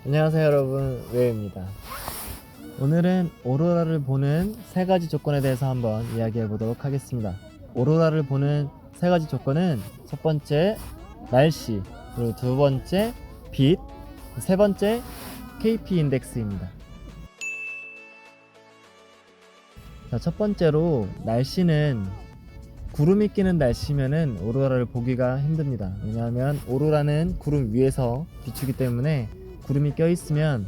안녕하세요 여러분, 웨이입니다. 오늘은 오로라를 보는 세 가지 조건에 대해서 한번 이야기해 보도록 하겠습니다. 오로라를 보는 세 가지 조건은 첫 번째 날씨, 그리고 두 번째 빛, 세 번째 KP 인덱스입니다. 자, 첫 번째로 날씨는 구름이 끼는 날씨면은 오로라를 보기가 힘듭니다. 왜냐하면 오로라는 구름 위에서 비추기 때문에 구름이 껴있으면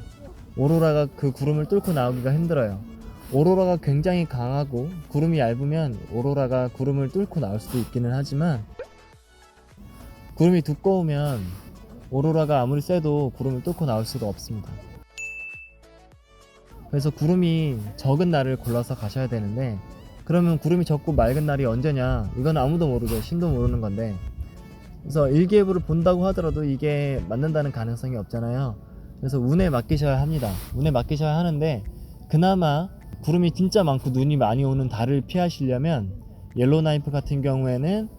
오로라가 그 구름을 뚫고 나오기가 힘들어요. 오로라가 굉장히 강하고 구름이 얇으면 오로라가 구름을 뚫고 나올 수도 있기는 하지만, 구름이 두꺼우면 오로라가 아무리 쎄도 구름을 뚫고 나올 수가 없습니다. 그래서 구름이 적은 날을 골라서 가셔야 되는데, 그러면 구름이 적고 맑은 날이 언제냐, 이건 아무도 모르죠. 신도 모르는 건데, 그래서 일기예보를 본다고 하더라도 이게 맞는다는 가능성이 없잖아요. 그래서 운에 맡기셔야 합니다. 운에 맡기셔야 하는데, 그나마 구름이 진짜 많고 눈이 많이 오는 달을 피하시려면 옐로우나이프 같은 경우에는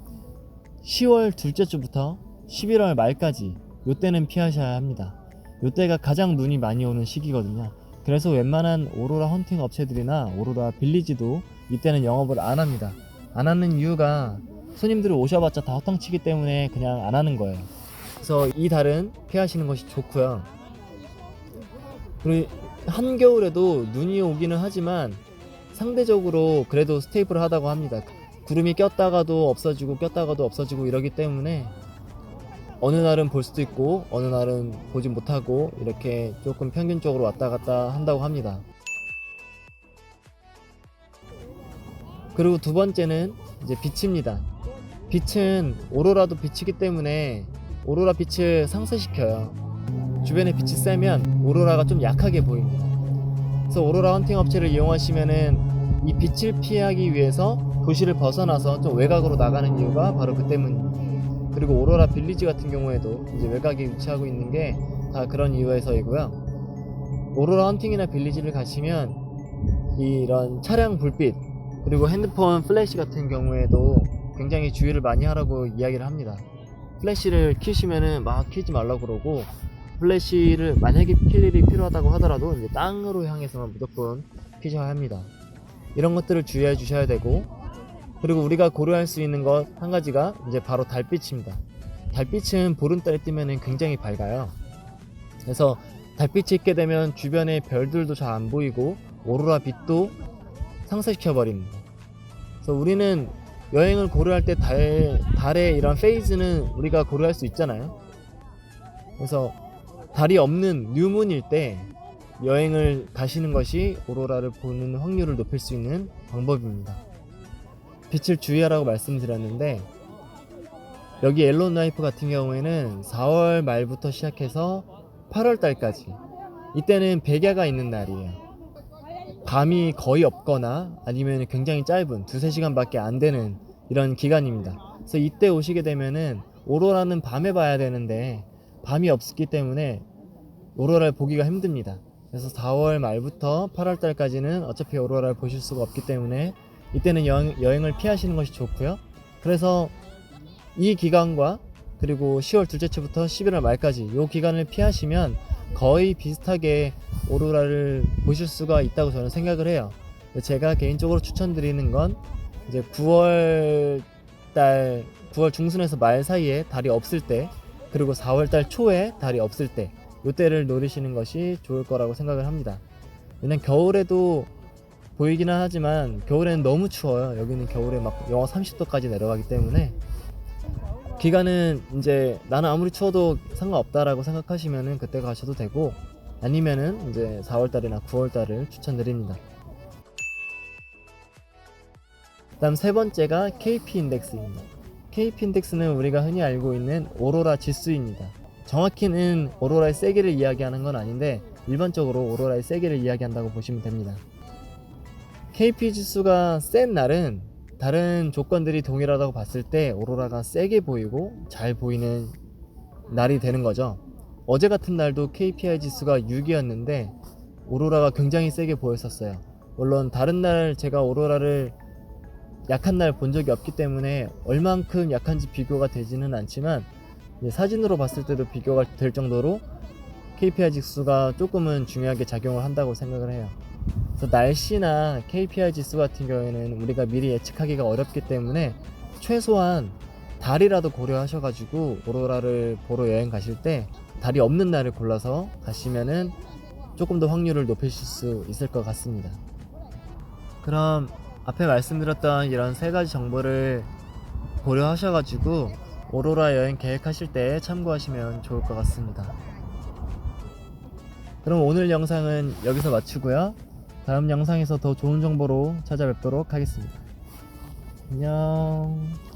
10월 둘째 주부터 11월 말까지, 요때는 피하셔야 합니다. 요때가 가장 눈이 많이 오는 시기거든요. 그래서 웬만한 오로라 헌팅 업체들이나 오로라 빌리지도 이때는 영업을 안 합니다. 안 하는 이유가 손님들이 오셔봤자 다 헛탕치기 때문에 그냥 안 하는 거예요. 그래서 이 달은 피하시는 것이 좋고요. 그리고 한겨울에도 눈이 오기는 하지만 상대적으로 그래도 스테이블하다고 합니다. 구름이 꼈다가도 없어지고 꼈다가도 없어지고 이러기 때문에 어느 날은 볼 수도 있고 어느 날은 보지 못하고, 이렇게 조금 평균적으로 왔다 갔다 한다고 합니다. 그리고 두 번째는 이제 빛입니다. 빛은 오로라도 빛이기 때문에 오로라 빛을 상쇄시켜요. 주변에 빛이 세면 오로라가 좀 약하게 보입니다. 그래서 오로라 헌팅 업체를 이용하시면은 이 빛을 피하기 위해서 도시를 벗어나서 좀 외곽으로 나가는 이유가 바로 그 때문입니다. 그리고 오로라 빌리지 같은 경우에도 이제 외곽에 위치하고 있는 게 다 그런 이유에서이고요. 오로라 헌팅이나 빌리지를 가시면 이런 차량 불빛, 그리고 핸드폰 플래시 같은 경우에도 굉장히 주의를 많이 하라고 이야기를 합니다. 플래시를 켜시면은 막 켜지 말라고 그러고, 플래시를 만약에 킬 일이 필요하다고 하더라도 이제 땅으로 향해서만 무조건 켜셔야 합니다. 이런 것들을 주의해 주셔야 되고, 그리고 우리가 고려할 수 있는 것 한 가지가 이제 바로 달빛입니다. 달빛은 보름달에 뜨면 굉장히 밝아요. 그래서 달빛이 있게 되면 주변의 별들도 잘 안 보이고 오로라 빛도 상쇄시켜 버립니다. 그래서 우리는 여행을 고려할 때 달의 이런 페이즈는 우리가 고려할 수 있잖아요. 그래서 달이 없는 뉴문일 때 여행을 가시는 것이 오로라를 보는 확률을 높일 수 있는 방법입니다. 빛을 주의하라고 말씀드렸는데, 여기 옐로우나이프 같은 경우에는 4월 말부터 시작해서 8월 달까지, 이때는 백야가 있는 날이에요. 밤이 거의 없거나 아니면 굉장히 짧은 2-3시간밖에 안 되는 이런 기간입니다. 그래서 이때 오시게 되면은 오로라는 밤에 봐야 되는데 밤이 없기 때문에 오로라를 보기가 힘듭니다. 그래서 4월 말부터 8월 달까지는 어차피 오로라를 보실 수가 없기 때문에 이때는 여행을 피하시는 것이 좋고요. 그래서 이 기간과 그리고 10월 둘째 주부터 11월 말까지 이 기간을 피하시면 거의 비슷하게 오로라를 보실 수가 있다고 저는 생각을 해요. 제가 개인적으로 추천드리는 건 이제 9월 중순에서 말 사이에 달이 없을 때, 그리고 4월 달 초에 달이 없을 때, 이때를 노리시는 것이 좋을 거라고 생각을 합니다. 왜냐면 겨울에도 보이기는 하지만 겨울에는 너무 추워요. 여기는 겨울에 막 영하 30도까지 내려가기 때문에, 기간은 이제 나는 아무리 추워도 상관없다라고 생각하시면은 그때 가셔도 되고, 아니면은 이제 4월달이나 9월달을 추천드립니다. 다음 세 번째가 KP 인덱스입니다. KP 인덱스는 우리가 흔히 알고 있는 오로라 지수입니다. 정확히는 오로라의 세기를 이야기하는 건 아닌데 일반적으로 오로라의 세기를 이야기한다고 보시면 됩니다. KP 지수가 센 날은 다른 조건들이 동일하다고 봤을 때 오로라가 세게 보이고 잘 보이는 날이 되는 거죠. 어제 같은 날도 KPI 지수가 6이었는데 오로라가 굉장히 세게 보였었어요. 물론 다른 날 제가 오로라를 약한 날 본 적이 없기 때문에 얼만큼 약한지 비교가 되지는 않지만, 사진으로 봤을 때도 비교가 될 정도로 KPI 지수가 조금은 중요하게 작용을 한다고 생각을 해요. 그래서 날씨나 KPI 지수 같은 경우에는 우리가 미리 예측하기가 어렵기 때문에 최소한 달이라도 고려하셔가지고 오로라를 보러 여행 가실 때 달이 없는 날을 골라서 가시면은 조금 더 확률을 높이실 수 있을 것 같습니다. 그럼 앞에 말씀드렸던 이런 세 가지 정보를 고려하셔가지고 오로라 여행 계획하실 때 참고하시면 좋을 것 같습니다. 그럼 오늘 영상은 여기서 마치고요. 다음 영상에서 더 좋은 정보로 찾아뵙도록 하겠습니다. 안녕.